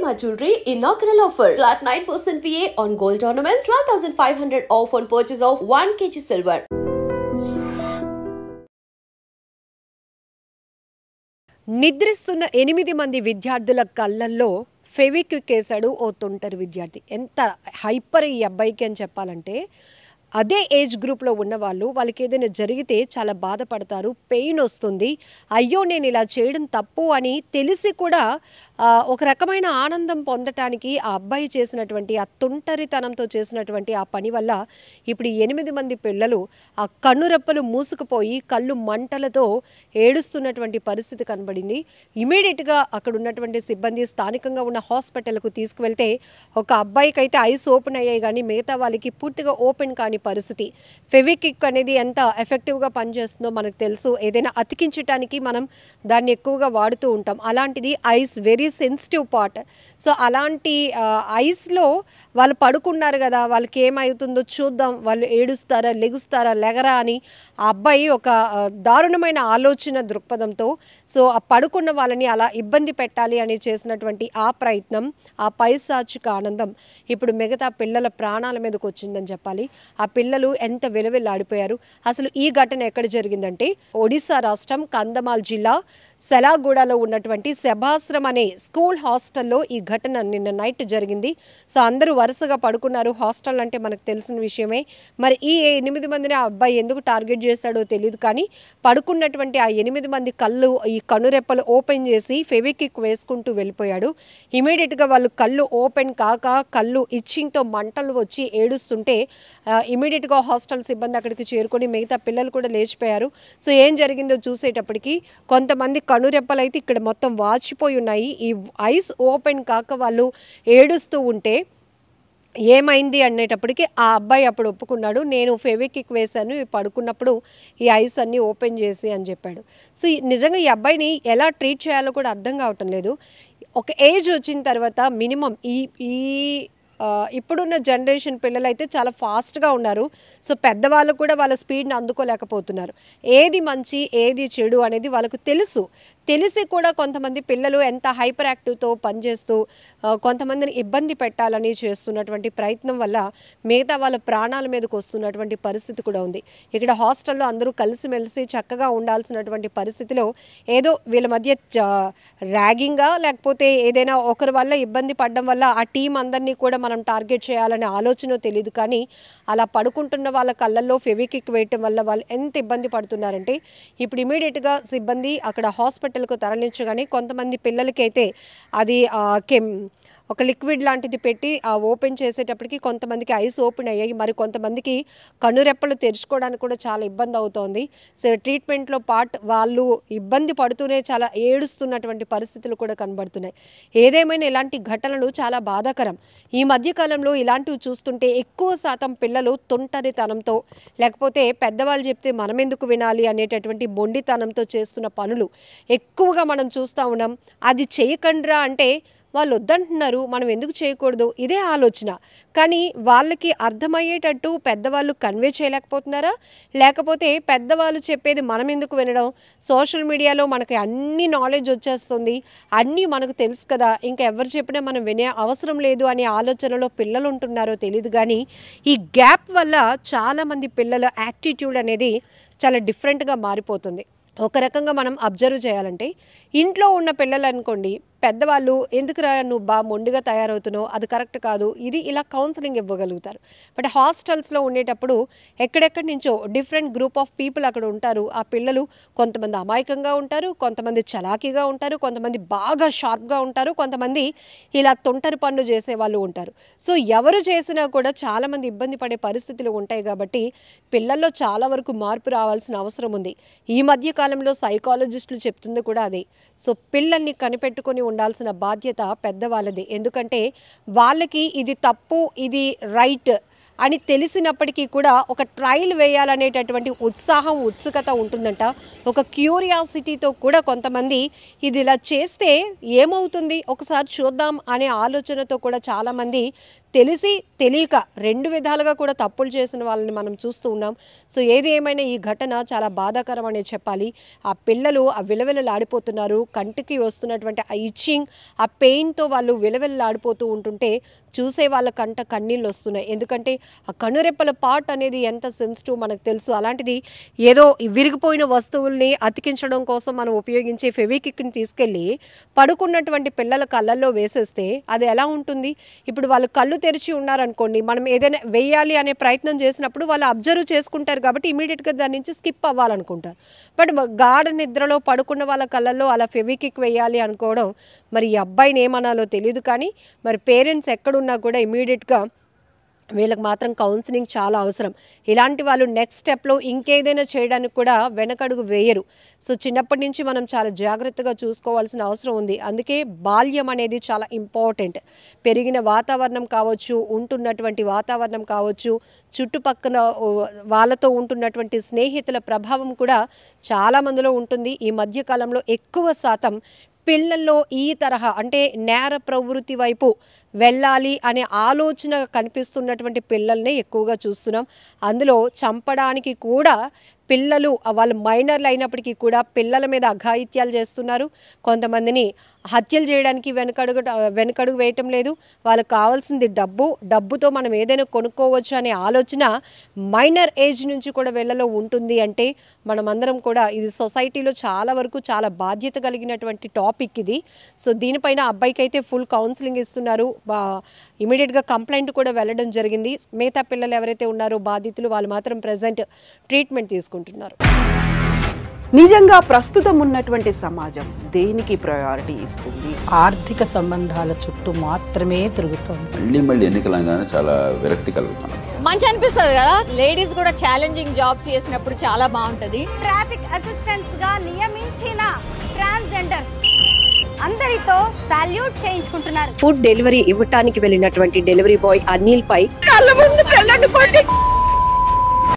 EMR Jewelry inaugural offer. Flat 9% VA on gold ornaments, 12,500 off on purchase of 1 kg silver. నిద్రిస్తున్న 8 మంది విద్యార్థుల కళ్ళల్లో ఫెవిక్విక్ వేశాడు ఓ తుంటరి విద్యార్థి. ఎంత హైపర్ ఈ అబ్బాయికి అని చెప్పాలంటే, అదే ఏజ్ గ్రూప్లో ఉన్న వాళ్ళకి ఏదైనా జరిగితే చాలా బాధపడతారు, పెయిన్ వస్తుంది. అయ్యో నేను ఇలా చేయడం తప్పు అని తెలిసి కూడా ఒక రకమైన ఆనందం పొందటానికి ఆ అబ్బాయి చేసినటువంటి ఆ తుంటరితనంతో చేసినటువంటి ఆ పని వల్ల ఇప్పుడు 8 మంది పిల్లలు ఆ కన్నురెప్పలు మూసుకుపోయి కళ్ళు మంటలతో ఏడుస్తున్నటువంటి పరిస్థితి కనబడింది. ఇమీడియట్గా అక్కడ ఉన్నటువంటి సిబ్బంది స్థానికంగా ఉన్న హాస్పిటల్కు తీసుకువెళ్తే ఒక అబ్బాయికి అయితే ఐస్ ఓపెన్ అయ్యాయి, కానీ మిగతా వాళ్ళకి పూర్తిగా ఓపెన్ కాని పరిస్థితి. ఫెవిక్విక్ అనేది ఎంత ఎఫెక్టివ్గా పనిచేస్తుందో మనకు తెలుసు. ఏదైనా అతికించడానికి మనం దాన్ని ఎక్కువగా వాడుతూ ఉంటాం. అలాంటిది ice very sensitive part. So అలాంటి ఐస్లో వాళ్ళు పడుకున్నారు కదా, వాళ్ళకి ఏమవుతుందో చూద్దాం, వాళ్ళు ఏడుస్తారా లెగుస్తారా లెగరా అని ఆ అబ్బాయి ఒక దారుణమైన ఆలోచన దృక్పథంతో సో ఆ పడుకున్న వాళ్ళని అలా ఇబ్బంది పెట్టాలి అని చేసినటువంటి ఆ ప్రయత్నం, ఆ పైశాచిక ఆనందం ఇప్పుడు మిగతా పిల్లల ప్రాణాల మీదకి వచ్చిందని చెప్పాలి. ఆ పిల్లలు ఎంత విలవిల్లాడిపోయారు. అసలు ఈ ఘటన ఎక్కడ జరిగిందంటే ఒడిశా రాష్ట్రం కంధమాల్ జిల్లా సెలాగూడలో ఉన్నటువంటి సెబాశ్రమ్ అనే స్కూల్ హాస్టల్లో ఈ ఘటన నిన్న నైట్ జరిగింది. సో అందరూ వరుసగా పడుకున్నారు. హాస్టల్ అంటే మనకు తెలిసిన విషయమే. మరి ఈ 8 మందిని ఆ అబ్బాయి ఎందుకు టార్గెట్ చేశాడో తెలియదు, కానీ పడుకున్నటువంటి ఆ 8 మంది కళ్ళు ఈ కనురెప్పలు ఓపెన్ చేసి ఫెవిక్విక్ వేసుకుంటూ వెళ్ళిపోయాడు. ఇమీడియట్గా వాళ్ళు కళ్ళు ఓపెన్ కాక కళ్ళు ఇచ్చింగ్తో మంటలు వచ్చి ఏడుస్తుంటే ఇమీడియట్గా హాస్టల్ సిబ్బంది అక్కడికి చేరుకొని మిగతా పిల్లలు కూడా లేచిపోయారు. సో ఏం జరిగిందో చూసేటప్పటికి కొంతమంది కనురెప్పలు అయితే ఇక్కడ మొత్తం వాచిపోయి ఉన్నాయి. ఈ ఐస్ ఓపెన్ కాక వాళ్ళు ఏడుస్తూ ఉంటే ఏమైంది అనేటప్పటికి ఆ అబ్బాయి అప్పుడు ఒప్పుకున్నాడు, నేను ఫెవిక్విక్ వేశాను పడుకున్నప్పుడు ఈ ఐస్ అన్నీ ఓపెన్ చేసి అని చెప్పాడు. సో నిజంగా ఈ అబ్బాయిని ఎలా ట్రీట్ చేయాలో కూడా అర్థం కావటం లేదు. ఒక ఏజ్ వచ్చిన తర్వాత మినిమం ఈ ఇప్పుడున్న జనరేషన్ పిల్లలు అయితే చాలా ఫాస్ట్గా ఉన్నారు. సో పెద్దవాళ్ళు కూడా వాళ్ళ స్పీడ్ని అందుకోలేకపోతున్నారు. ఏది మంచి ఏది చెడు అనేది వాళ్ళకు తెలిసి కూడా కొంతమంది పిల్లలు ఎంత హైపర్ యాక్టివ్తో పనిచేస్తూ కొంతమందిని ఇబ్బంది పెట్టాలని చేస్తున్నటువంటి ప్రయత్నం వల్ల మిగతా వాళ్ళ ప్రాణాల మీదకి వస్తున్నటువంటి పరిస్థితి కూడా ఉంది. ఇక్కడ హాస్టల్లో అందరూ కలిసిమెలిసి చక్కగా ఉండాల్సినటువంటి పరిస్థితిలో ఏదో వీళ్ళ మధ్య ర్యాగింగా లేకపోతే ఏదైనా ఒకరి వల్ల ఇబ్బంది పడడం వల్ల ఆ టీం అందరినీ కూడా మనం టార్గెట్ చేయాలనే ఆలోచన తెలియదు, కానీ అలా పడుకుంటున్న వాళ్ళ కళ్ళల్లో ఫెవిక్విక్ వేయటం వల్ల వాళ్ళు ఎంత ఇబ్బంది పడుతున్నారంటే ఇప్పుడు ఇమీడియట్గా సిబ్బంది అక్కడ హాస్పిటల్కు తరలించగానే కొంతమంది పిల్లలకైతే అది ఒక లిక్విడ్ లాంటిది పెట్టి ఓపెన్ చేసేటప్పటికి కొంతమందికి ఐస్ ఓపెన్ అయ్యాయి, మరి కొంతమందికి కనురెప్పలు తెరుచుకోవడానికి కూడా చాలా ఇబ్బంది అవుతోంది. సో ట్రీట్మెంట్లో వాళ్ళు ఇబ్బంది పడుతూనే చాలా ఏడుస్తున్నటువంటి పరిస్థితులు కూడా కనబడుతున్నాయి. ఏదేమైనా ఇలాంటి ఘటనలు చాలా బాధాకరం. ఈ మధ్యకాలంలో ఇలాంటివి చూస్తుంటే ఎక్కువ శాతం పిల్లలు తుంటరితనంతో లేకపోతే పెద్దవాళ్ళు చెప్తే మనం ఎందుకు వినాలి అనేటటువంటి మొండితనంతో చేస్తున్న పనులు ఎక్కువగా మనం చూస్తూ ఉన్నాం. అది చేయకండ్రా అంటే వాళ్ళు వద్దంటున్నారు, మనం ఎందుకు చేయకూడదు, ఇదే ఆలోచన. కానీ వాళ్ళకి అర్థమయ్యేటట్టు పెద్దవాళ్ళు కన్వే చేయలేకపోతున్నారా, లేకపోతే పెద్దవాళ్ళు చెప్పేది మనం ఎందుకు వినడం, సోషల్ మీడియాలో మనకి అన్ని నాలెడ్జ్ వచ్చేస్తుంది, అన్నీ మనకు తెలుసు కదా, ఇంకా ఎవరు చెప్పినా మనం వినే అవసరం లేదు అనే ఆలోచనలో పిల్లలు ఉంటున్నారో తెలియదు. కానీ ఈ గ్యాప్ వల్ల చాలామంది పిల్లల యాటిట్యూడ్ అనేది చాలా డిఫరెంట్గా మారిపోతుంది. ఒక రకంగా మనం అబ్జర్వ్ చేయాలంటే ఇంట్లో ఉన్న పిల్లలు అనుకోండి, పెద్దవాళ్ళు ఎందుకురా నువ్వు బాగా మొండిగా తయారవుతున్నావు, అది కరెక్ట్ కాదు, ఇది ఇలా కౌన్సిలింగ్ ఇవ్వగలుగుతారు. బట్ హాస్టల్స్లో ఉండేటప్పుడు ఎక్కడెక్కడి నుంచో డిఫరెంట్ గ్రూప్ ఆఫ్ పీపుల్ అక్కడ ఉంటారు. ఆ పిల్లలు కొంతమంది అమాయకంగా ఉంటారు, కొంతమంది చలాకీగా ఉంటారు, కొంతమంది బాగా షార్ప్గా ఉంటారు, కొంతమంది ఇలా తొంటరి పనులు చేసే వాళ్ళు ఉంటారు. సో ఎవరు చేసినా కూడా చాలామంది ఇబ్బంది పడే పరిస్థితులు ఉంటాయి. కాబట్టి పిల్లల్లో చాలా వరకు మార్పు రావాల్సిన అవసరం ఉంది. ఈ మధ్య కాలంలో సైకాలజిస్టులు చెప్తుంది కూడా అదే. సో పిల్లల్ని కనిపెట్టుకొని ఉండాల్సిన బాధ్యత పెద్దవాళ్ళది. ఎందుకంటే వాళ్ళకి ఇది తప్పు ఇది రైట్ అని తెలిసినప్పటికీ కూడా ఒక ట్రయల్ వేయాలనేటటువంటి ఉత్సుకత ఉంటుందంట. ఒక క్యూరియాసిటీతో కూడా కొంతమంది ఇది ఇలా చేస్తే ఏమవుతుంది ఒకసారి చూద్దాం అనే ఆలోచనతో కూడా చాలామంది తెలిసి తెలియక రెండు విధాలుగా కూడా తప్పులు చేసిన వాళ్ళని మనం చూస్తూ ఉన్నాం. సో ఏది ఏమైనా ఈ ఘటన చాలా బాధాకరం అనే చెప్పాలి. ఆ పిల్లలు ఆ విలవిలలాడిపోతున్నారు. కంటికి వస్తున్నటువంటి ఆ ఇచ్చింగ్, ఆ పెయిన్తో వాళ్ళు విలవిలలాడిపోతూ ఉంటుంటే చూసే వాళ్ళ కంట కన్నీళ్ళు వస్తున్నాయి. ఎందుకంటే ఆ కనురెప్పల పార్ట్ అనేది ఎంత సెన్సిటివ్ మనకు తెలుసు. అలాంటిది ఏదో విరిగిపోయిన వస్తువుల్ని అతికించడం కోసం మనం ఉపయోగించే ఫెవిక్విక్ని తీసుకెళ్ళి పడుకున్నటువంటి పిల్లల కళ్ళల్లో వేసేస్తే అది ఎలా ఉంటుంది? ఇప్పుడు వాళ్ళు కళ్ళు తెరిచి ఉన్నారనుకోండి, మనం ఏదైనా వేయాలి అనే ప్రయత్నం చేసినప్పుడు వాళ్ళు అబ్జర్వ్ చేసుకుంటారు కాబట్టి ఇమీడియట్గా దాని నుంచి స్కిప్ అవ్వాలనుకుంటారు. బట్ గాఢ నిద్రలో పడుకున్న వాళ్ళ కళ్ళల్లో అలా ఫెవిక్విక్ వేయాలి అనుకోవడం, మరి ఈ అబ్బాయిని ఏమనాలో తెలియదు. కానీ మరి పేరెంట్స్ ఎక్కడున్నా కూడా ఇమీడియట్గా వీళ్ళకి మాత్రం కౌన్సిలింగ్ చాలా అవసరం. ఇలాంటి వాళ్ళు నెక్స్ట్ స్టెప్లో ఇంకేదైనా చేయడానికి కూడా వెనకడుగు వేయరు. సో చిన్నప్పటి నుంచి మనం చాలా జాగ్రత్తగా చూసుకోవాల్సిన అవసరం ఉంది. అందుకే బాల్యం అనేది చాలా ఇంపార్టెంట్. పెరిగిన వాతావరణం కావచ్చు, ఉంటున్నటువంటి వాతావరణం కావచ్చు, చుట్టుపక్కల వాళ్ళతో ఉంటున్నటువంటి స్నేహితుల ప్రభావం కూడా చాలామందిలో ఉంటుంది. ఈ మధ్యకాలంలో ఎక్కువ శాతం పిల్లల్లో ఈ తరహా అంటే నేర ప్రవృత్తి వైపు వెళ్ళాలి అనే ఆలోచన కనిపిస్తున్నటువంటి పిల్లల్ని ఎక్కువగా చూస్తున్నాం. అందులో చంపడానికి కూడా పిల్లలు, వాళ్ళు మైనర్లు అయినప్పటికీ కూడా పిల్లల మీద అఘాయిత్యాలు చేస్తున్నారు. కొంతమందిని హత్యలు చేయడానికి వెనకడుగు వేయటం లేదు. వాళ్ళకి కావాల్సింది డబ్బుతో మనం ఏదైనా కొనుక్కోవచ్చు అనే ఆలోచన మైనర్ ఏజ్ నుంచి కూడా వీళ్ళలో ఉంటుంది. అంటే మనమందరం కూడా ఇది సొసైటీలో చాలా వరకు చాలా బాధ్యత కలిగినటువంటి టాపిక్ ఇది. సో దీనిపైన అబ్బాయికి అయితే ఫుల్ కౌన్సిలింగ్ ఇస్తున్నారు. ఇమీడియట్గా కంప్లైంట్ కూడా వెళ్ళడం జరిగింది. మిగతా పిల్లలు ఎవరైతే ఉన్నారో బాధితులు, వాళ్ళు మాత్రం ప్రజెంట్ ట్రీట్మెంట్ తీసుకుంటున్నారు. నిజంగా ప్రస్తుతం ఉన్నటువంటి సమాజం దేనికి ప్రయారిటీ ఇస్తుంది? ఆర్థిక సంబంధాల చుట్టూ మాత్రమే తిరుగుతుంది. మళ్ళీ ఎన్నికలంగానే చాలా విరక్తి కలుగుతుంది. మంచి అనిపిస్తుంది కదా, లేడీస్ కూడా ఛాలెంజింగ్ జాబ్స్ చేసినప్పుడు చాలా బాగుంటది. ట్రాఫిక్ అసిస్టెంట్స్ గా నియమించిన ట్రాన్స్జెండర్స్ అందరితో సాల్యూట్ చేయించుకుంటున్నారు. ఫుడ్ డెలివరీ ఇవ్వటానికి వెళ్ళినటువంటి డెలివరీ బాయ్ అనిల్ పై కళ్ళ ముందు పిల్లని